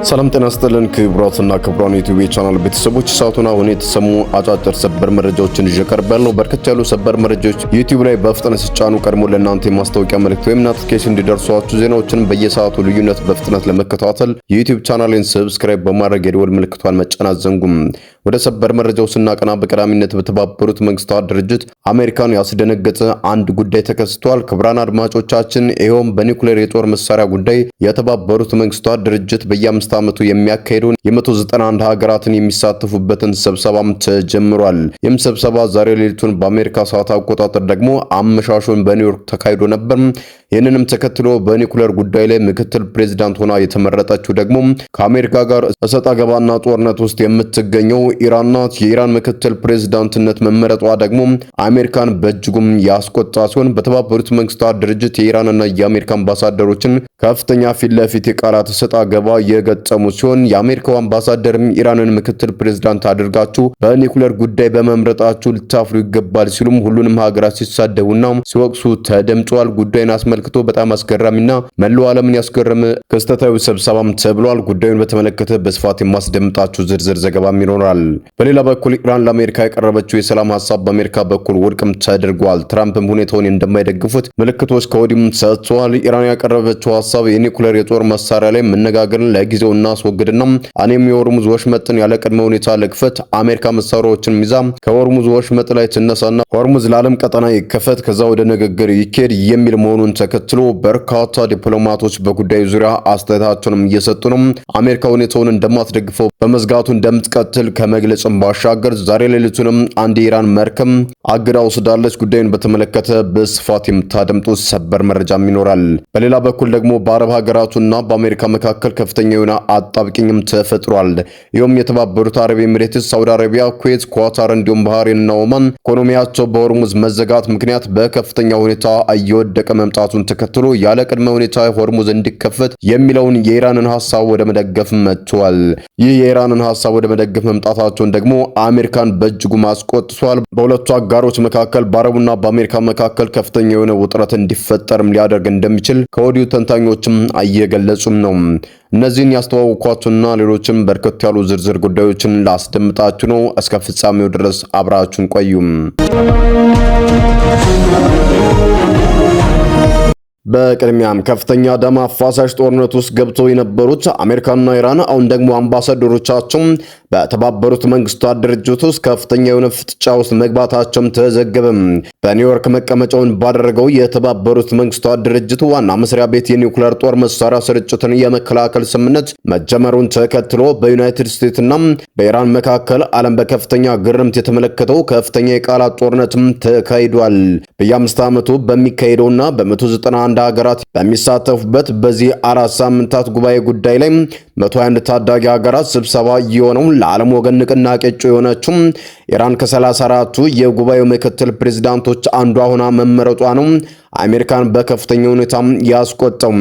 ሰላም ጤና ይስጥልን ክቡራትና ክቡራን ዩቲዩብ ቻናል ቤተሰቦች ሰዓቱን አሁን የተሰሙ አጫጭር ሰበር መረጃዎችን ይዤ ቀርቤያለሁ። በርከት ያሉ ሰበር መረጃዎች ዩቲዩብ ላይ በፍጥነት ሲጫኑ ቀድሞ ለእናንተ የማስታወቂያ መልእክት ወይም ኖቲፊኬሽን እንዲደርሷችሁ ዜናዎችን በየሰዓቱ ልዩነት በፍጥነት ለመከታተል የዩቲዩብ ቻናሌን ሰብስክራይብ በማድረግ የደወል ምልክቷን መጫን አትዘንጉም። ወደ ሰበር መረጃው ስናቀና በቀዳሚነት በተባበሩት መንግስታት ድርጅት አሜሪካን ያስደነገጠ አንድ ጉዳይ ተከስቷል። ክቡራን አድማጮቻችን ይኸውም በኒውክሌር የጦር መሳሪያ ጉዳይ የተባበሩት መንግስታት ድርጅት በየአምስት ዓመቱ የሚያካሄደውን የ191 ሀገራትን የሚሳተፉበትን ስብሰባም ተጀምሯል። ይህም ስብሰባ ዛሬ ሌሊቱን በአሜሪካ ሰዓት አቆጣጠር ደግሞ አመሻሹን በኒውዮርክ ተካሂዶ ነበር። ይህንንም ተከትሎ በኒውክሌር ጉዳይ ላይ ምክትል ፕሬዝዳንት ሆና የተመረጠችው ደግሞ ከአሜሪካ ጋር እሰጥ አገባና ጦርነት ውስጥ የምትገኘው ኢራን ናት። የኢራን ምክትል ፕሬዝዳንትነት መመረጧ ደግሞ አሜሪካን በእጅጉም ያስቆጣ ሲሆን በተባበሩት መንግስታት ድርጅት የኢራንና የአሜሪካ አምባሳደሮችን ከፍተኛ ፊት ለፊት የቃላት እሰጥ አገባ የገጠሙ ሲሆን የአሜሪካው አምባሳደርም ኢራንን ምክትል ፕሬዝዳንት አድርጋችሁ በኒውክሌር ጉዳይ በመምረጣችሁ ልታፍሩ ይገባል ሲሉም ሁሉንም ሀገራት ሲሳደቡና ሲወቅሱ ተደምጧል። ጉዳዩን አስመልክቶ በጣም አስገራሚና መላው ዓለምን ያስገረመ ክስተታዊ ስብሰባም ተብሏል። ጉዳዩን በተመለከተ በስፋት የማስደምጣችሁ ዝርዝር ዘገባም ይኖራል። በሌላ በኩል ኢራን ለአሜሪካ ያቀረበችው የሰላም ሐሳብ በአሜሪካ በኩል ውድቅም ተደርጓል። ትራምፕም ሁኔታውን እንደማይደግፉት ምልክቶች ከወዲሁም ሰጥተዋል። ኢራን ያቀረበችው ሐሳብ የኒውክሌር የጦር መሳሪያ ላይ መነጋገርን ለጊዜው እናስወግድና እኔም የሆርሙዝ ወሽመጥን ያለ ቅድመ ሁኔታ ለክፈት አሜሪካ መሳሪያዎችን ይዛ ከሆርሙዝ ወሽመጥ ላይ ትነሳና ሆርሙዝ ለዓለም ቀጠና ይከፈት ከዛ ወደ ንግግር ይኬድ የሚል መሆኑን ተከትሎ በርካታ ዲፕሎማቶች በጉዳዩ ዙሪያ አስተያየታቸውንም እየሰጡ ነው። አሜሪካ ሁኔታውን እንደማትደግፈው በመዝጋቱ እንደምትቀጥል ከመግለጽም ባሻገር ዛሬ ሌሊቱንም አንድ የኢራን መርከብ አግዳ ወስዳለች። ጉዳዩን በተመለከተ በስፋት የምታደምጡት ሰበር መረጃም ይኖራል። በሌላ በኩል ደግሞ በአረብ ሀገራቱና በአሜሪካ መካከል ከፍተኛ የሆነ አጣብቂኝም ተፈጥሯል። ይህም የተባበሩት አረብ ኤሚሬትስ፣ ሳውዲ አረቢያ፣ ኩዌት፣ ኳታር እንዲሁም ባህሬንና ኦማን ኢኮኖሚያቸው በሆርሙዝ መዘጋት ምክንያት በከፍተኛ ሁኔታ እየወደቀ መምጣቱን ተከትሎ ያለ ቅድመ ሁኔታ ሆርሙዝ እንዲከፈት የሚለውን የኢራንን ሐሳብ ወደ መደገፍ መጥቷል። ይህ የኢራንን ሐሳብ ወደ መደገፍ መምጣታቸውን ደግሞ አሜሪካን በእጅጉ ማስቆጥቷል። በሁለቱ አጋሮች መካከል በአረቡና በአሜሪካ መካከል ከፍተኛ የሆነ ውጥረት እንዲፈጠርም ሊያደርግ እንደሚችል ከወዲሁ ተንታኞችም እየገለጹም ነው። እነዚህን ያስተዋወቅኳችሁና ሌሎችም በርከት ያሉ ዝርዝር ጉዳዮችን ላስደምጣችሁ ነው። እስከ ፍጻሜው ድረስ አብራችሁን ቆዩም። በቅድሚያም ከፍተኛ ደም አፋሳሽ ጦርነት ውስጥ ገብተው የነበሩት አሜሪካና ኢራን አሁን ደግሞ አምባሳደሮቻቸው በተባበሩት መንግስታት ድርጅት ውስጥ ከፍተኛ የሆነ ፍጥጫ ውስጥ መግባታቸውም ተዘገበ። በኒውዮርክ መቀመጫውን ባደረገው የተባበሩት መንግስታት ድርጅት ዋና መስሪያ ቤት የኒውክሌር ጦር መሳሪያ ስርጭትን የመከላከል ስምምነት መጀመሩን ተከትሎ በዩናይትድ ስቴትስና በኢራን መካከል ዓለም በከፍተኛ ግርምት የተመለከተው ከፍተኛ የቃላት ጦርነትም ተካሂዷል። በየ5 ዓመቱ በሚካሄደውና በ191 ሀገራት በሚሳተፉበት በዚህ 4 ሳምንታት ጉባኤ ጉዳይ ላይ 121 ታዳጊ ሀገራት ስብሰባ የሆነው ለዓለም ወገን ንቅናቄ እጩ የሆነችው ኢራን ከ34ቱ የጉባኤው ምክትል ፕሬዝዳንቶች አንዷ ሆና መመረጧ ነው አሜሪካን በከፍተኛ ሁኔታ ያስቆጣው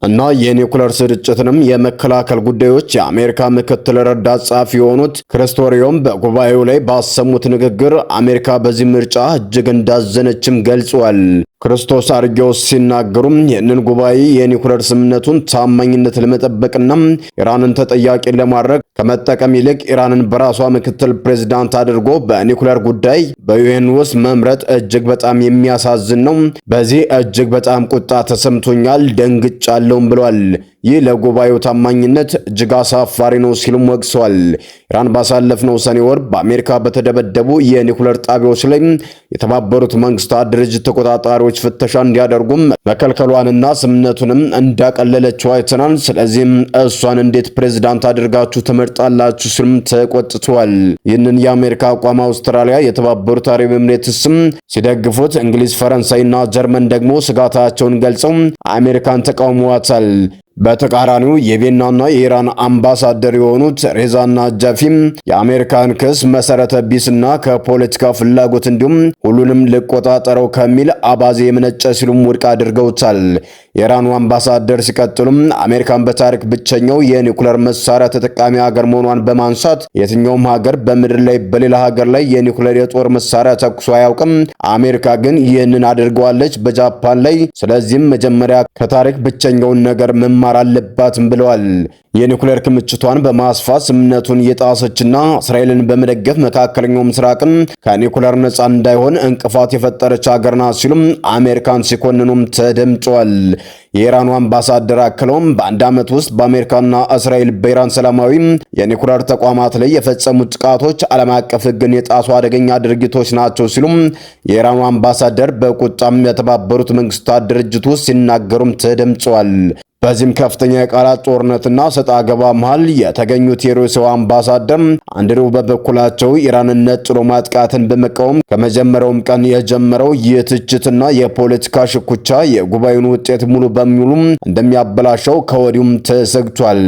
እና የኒውክሌር ስርጭትንም የመከላከል ጉዳዮች የአሜሪካ ምክትል ረዳት ጸሐፊ የሆኑት ክሪስቶሪዮም በጉባኤው ላይ ባሰሙት ንግግር አሜሪካ በዚህ ምርጫ እጅግ እንዳዘነችም ገልጸዋል። ክርስቶስ አርጌዎስ ሲናገሩም ይህንን ጉባኤ የኒውክሌር ስምምነቱን ታማኝነት ለመጠበቅና ኢራንን ተጠያቂ ለማድረግ ከመጠቀም ይልቅ ኢራንን በራሷ ምክትል ፕሬዝዳንት አድርጎ በኒውክሌር ጉዳይ በዩኤን ውስጥ መምረጥ እጅግ በጣም የሚያሳዝን ነው። በዚህ እጅግ በጣም ቁጣ ተሰምቶኛል፣ ደንግጫለሁም ብሏል። ይህ ለጉባኤው ታማኝነት እጅግ አሳፋሪ ነው ሲሉም ወቅሰዋል። ኢራን ባሳለፍነው ሰኔ ወር በአሜሪካ በተደበደቡ የኒውክሌር ጣቢያዎች ላይ የተባበሩት መንግስታት ድርጅት ተቆጣጣሪዎች ፍተሻ እንዲያደርጉም መከልከሏንና ስምምነቱንም እንዳቀለለችው አይተናል። ስለዚህም እሷን እንዴት ፕሬዝዳንት አድርጋችሁ ትመርጣላችሁ ሲሉም ተቆጥተዋል። ይህንን የአሜሪካ አቋም አውስትራሊያ፣ የተባበሩት አረብ ኤሚሬትስም ሲደግፉት፣ እንግሊዝ፣ ፈረንሳይና ጀርመን ደግሞ ስጋታቸውን ገልጸው አሜሪካን ተቃውመዋታል። በተቃራኒው የቪየናና የኢራን አምባሳደር የሆኑት ሬዛና ጃፊም የአሜሪካን ክስ መሰረተ ቢስና ከፖለቲካ ፍላጎት እንዲሁም ሁሉንም ልቆጣጠረው ከሚል አባዜ የመነጨ ሲሉም ውድቅ አድርገውታል። የኢራኑ አምባሳደር ሲቀጥሉም አሜሪካን በታሪክ ብቸኛው የኒውክሌር መሳሪያ ተጠቃሚ ሀገር መሆኗን በማንሳት የትኛውም ሀገር በምድር ላይ በሌላ ሀገር ላይ የኒውክሌር የጦር መሳሪያ ተኩሶ አያውቅም። አሜሪካ ግን ይህንን አድርገዋለች በጃፓን ላይ። ስለዚህም መጀመሪያ ከታሪክ ብቸኛውን ነገር መማር መማር አለባትም ብለዋል። የኒኩሌር ክምችቷን በማስፋት ስምምነቱን የጣሰችና እስራኤልን በመደገፍ መካከለኛው ምስራቅን ከኒኩሌር ነፃ እንዳይሆን እንቅፋት የፈጠረች ሀገር ናት ሲሉም አሜሪካን ሲኮንኑም ተደምጠዋል። የኢራኑ አምባሳደር አክለውም በአንድ ዓመት ውስጥ በአሜሪካና እስራኤል በኢራን ሰላማዊ የኒኩሌር ተቋማት ላይ የፈጸሙት ጥቃቶች ዓለም አቀፍ ሕግን የጣሱ አደገኛ ድርጊቶች ናቸው ሲሉም የኢራኑ አምባሳደር በቁጣም የተባበሩት መንግስታት ድርጅት ውስጥ ሲናገሩም ተደምጠዋል። በዚህም ከፍተኛ የቃላት ጦርነትና ሰጣ ገባ መሃል የተገኙት የሩሲያው አምባሳደር አንድሪው በበኩላቸው ኢራንን ነጥሎ ማጥቃትን በመቃወም ከመጀመሪያውም ቀን የጀመረው የትችትና የፖለቲካ ሽኩቻ የጉባኤውን ውጤት ሙሉ በሙሉ እንደሚያበላሸው ከወዲሁም ተሰግቷል።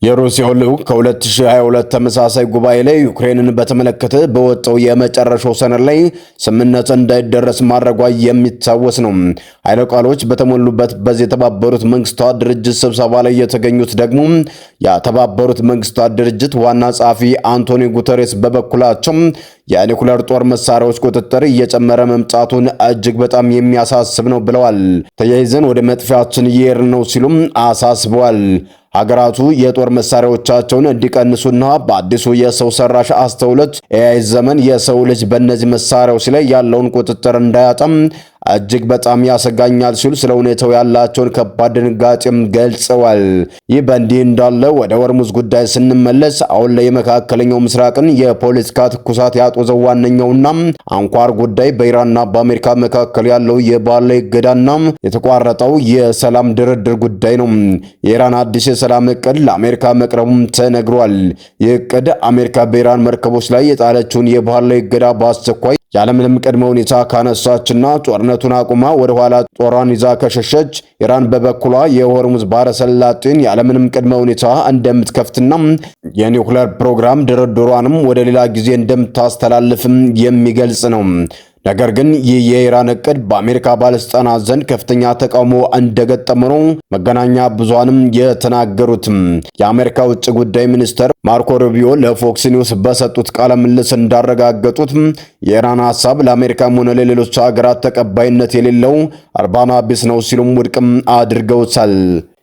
የሩሲያው ልዑክ ከ2022 ተመሳሳይ ጉባኤ ላይ ዩክሬንን በተመለከተ በወጣው የመጨረሻው ሰነድ ላይ ስምምነት እንዳይደረስ ማድረጓ የሚታወስ ነው። ኃይለ ቃሎች በተሞሉበት በዚህ የተባበሩት መንግስታት ድርጅት ስብሰባ ላይ የተገኙት ደግሞ የተባበሩት መንግስታት ድርጅት ዋና ጸሐፊ አንቶኒ ጉተሬስ በበኩላቸው የኒኩሌር ጦር መሳሪያዎች ቁጥጥር እየጨመረ መምጣቱን እጅግ በጣም የሚያሳስብ ነው ብለዋል። ተያይዘን ወደ መጥፊያችን እየሄድን ነው ሲሉም አሳስበዋል። ሀገራቱ የጦር መሳሪያዎቻቸውን እንዲቀንሱና በአዲሱ የሰው ሰራሽ አስተውሎት ኤአይ ዘመን የሰው ልጅ በእነዚህ መሳሪያዎች ላይ ያለውን ቁጥጥር እንዳያጣም እጅግ በጣም ያሰጋኛል ሲሉ ስለ ሁኔታው ያላቸውን ከባድ ድንጋጤም ገልጸዋል። ይህ በእንዲህ እንዳለ ወደ ሆርሙዝ ጉዳይ ስንመለስ አሁን ላይ የመካከለኛው ምስራቅን የፖለቲካ ትኩሳት ያጦዘው ዋነኛውና አንኳር ጉዳይ በኢራንና በአሜሪካ መካከል ያለው የባህር ላይ እገዳና የተቋረጠው የሰላም ድርድር ጉዳይ ነው። የኢራን አዲስ የሰላም እቅድ ለአሜሪካ መቅረቡም ተነግሯል። ይህ እቅድ አሜሪካ በኢራን መርከቦች ላይ የጣለችውን የባህር ላይ እገዳ በአስቸኳይ ያለምንም ቅድመ ሁኔታ ካነሳችና ጦርነቱን አቁማ ወደ ኋላ ጦሯን ይዛ ከሸሸች ኢራን በበኩሏ የሆርሙዝ ባህረ ሰላጤን ያለምንም ቅድመ ሁኔታ እንደምትከፍትና የኒውክሌር ፕሮግራም ድርድሯንም ወደ ሌላ ጊዜ እንደምታስተላልፍም የሚገልጽ ነው። ነገር ግን ይህ የኢራን እቅድ በአሜሪካ ባለስልጣናት ዘንድ ከፍተኛ ተቃውሞ እንደገጠመው መገናኛ ብዙሃንም የተናገሩት የአሜሪካ ውጭ ጉዳይ ሚኒስትር ማርኮ ሩቢዮ ለፎክስ ኒውስ በሰጡት ቃለ ምልልስ እንዳረጋገጡት የኢራን ሐሳብ ለአሜሪካም ሆነ ለሌሎች ሀገራት ተቀባይነት የሌለው እርባና ቢስ ነው ሲሉም ውድቅም አድርገውታል።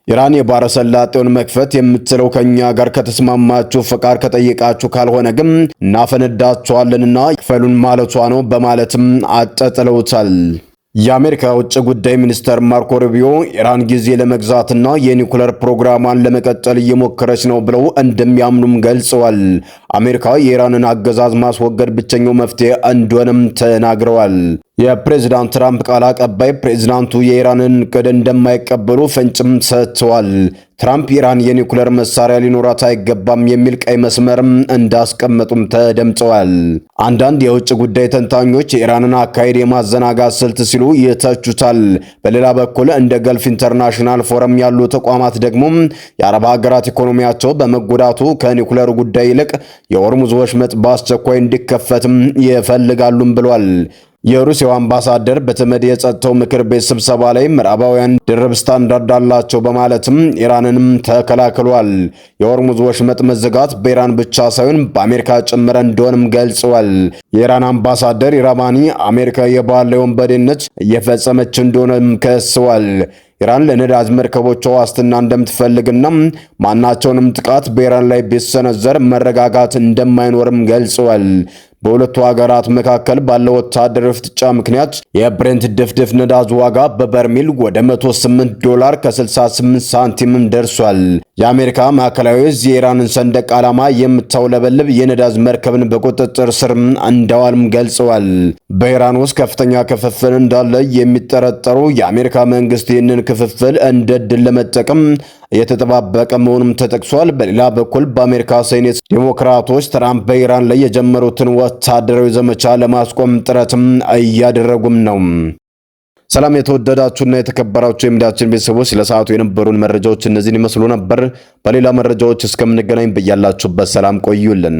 ኢራን የባህረ ሰላጤውን መክፈት የምትችለው ከኛ ጋር ከተስማማችሁ ፈቃድ ከጠየቃችሁ ካልሆነ ግን እናፈነዳቸዋለንና ክፈሉን ማለቷ ነው በማለትም አጠጥለውታል። የአሜሪካ ውጭ ጉዳይ ሚኒስትር ማርኮ ሩቢዮ ኢራን ጊዜ ለመግዛትና የኒኩሌር ፕሮግራሟን ለመቀጠል እየሞከረች ነው ብለው እንደሚያምኑም ገልጸዋል። አሜሪካ የኢራንን አገዛዝ ማስወገድ ብቸኛው መፍትሄ እንደሆነም ተናግረዋል። የፕሬዝዳንት ትራምፕ ቃል አቀባይ ፕሬዝዳንቱ የኢራንን እቅድ እንደማይቀበሉ ፍንጭም ሰጥተዋል። ትራምፕ ኢራን የኒኩሌር መሳሪያ ሊኖራት አይገባም የሚል ቀይ መስመርም እንዳስቀመጡም ተደምጠዋል። አንዳንድ የውጭ ጉዳይ ተንታኞች የኢራንን አካሄድ የማዘናጋት ስልት ሲሉ ይተቹታል። በሌላ በኩል እንደ ገልፍ ኢንተርናሽናል ፎረም ያሉ ተቋማት ደግሞ የአረብ ሀገራት ኢኮኖሚያቸው በመጎዳቱ ከኒኩሌር ጉዳይ ይልቅ የሆርሙዝ ወሽመጥ በአስቸኳይ እንዲከፈትም ይፈልጋሉም ብሏል። የሩሲያው አምባሳደር በተመድ የጸጥታው ምክር ቤት ስብሰባ ላይ ምዕራባውያን ድርብ ስታንዳርድ አላቸው በማለትም ኢራንንም ተከላክሏል። የሆርሙዝ ወሽመጥ መዘጋት በኢራን ብቻ ሳይሆን በአሜሪካ ጭምር እንደሆነም ገልጸዋል። የኢራን አምባሳደር ኢራማኒ አሜሪካ የባህር ላይ ወንበዴነት እየፈጸመች እንደሆነም ከሰዋል። ኢራን ለነዳጅ መርከቦቿ ዋስትና እንደምትፈልግና ማናቸውንም ጥቃት በኢራን ላይ ቢሰነዘር መረጋጋት እንደማይኖርም ገልጸዋል። በሁለቱ ሀገራት መካከል ባለው ወታደራዊ ፍጥጫ ምክንያት የብሬንት ድፍድፍ ነዳጅ ዋጋ በበርሜል ወደ $108 ከ68 ሳንቲም ደርሷል። የአሜሪካ ማዕከላዊ ዕዝ የኢራንን ሰንደቅ ዓላማ የምታውለበልብ የነዳጅ መርከብን በቁጥጥር ስር እንዳዋልም ገልጸዋል። በኢራን ውስጥ ከፍተኛ ክፍፍል እንዳለ የሚጠረጠሩ የአሜሪካ መንግስት ይህንን ክፍፍል እንደ ድል ለመጠቀም የተጠባበቀ መሆኑም ተጠቅሷል። በሌላ በኩል በአሜሪካ ሴኔት ዴሞክራቶች ትራምፕ በኢራን ላይ የጀመሩትን ወታደራዊ ዘመቻ ለማስቆም ጥረትም እያደረጉም ነው። ሰላም የተወደዳችሁና የተከበራችሁ የሚዲያችን ቤተሰቦች ለሰዓቱ የነበሩን መረጃዎች እነዚህን ይመስሉ ነበር። በሌላ መረጃዎች እስከምንገናኝ በያላችሁበት ሰላም ቆዩልን።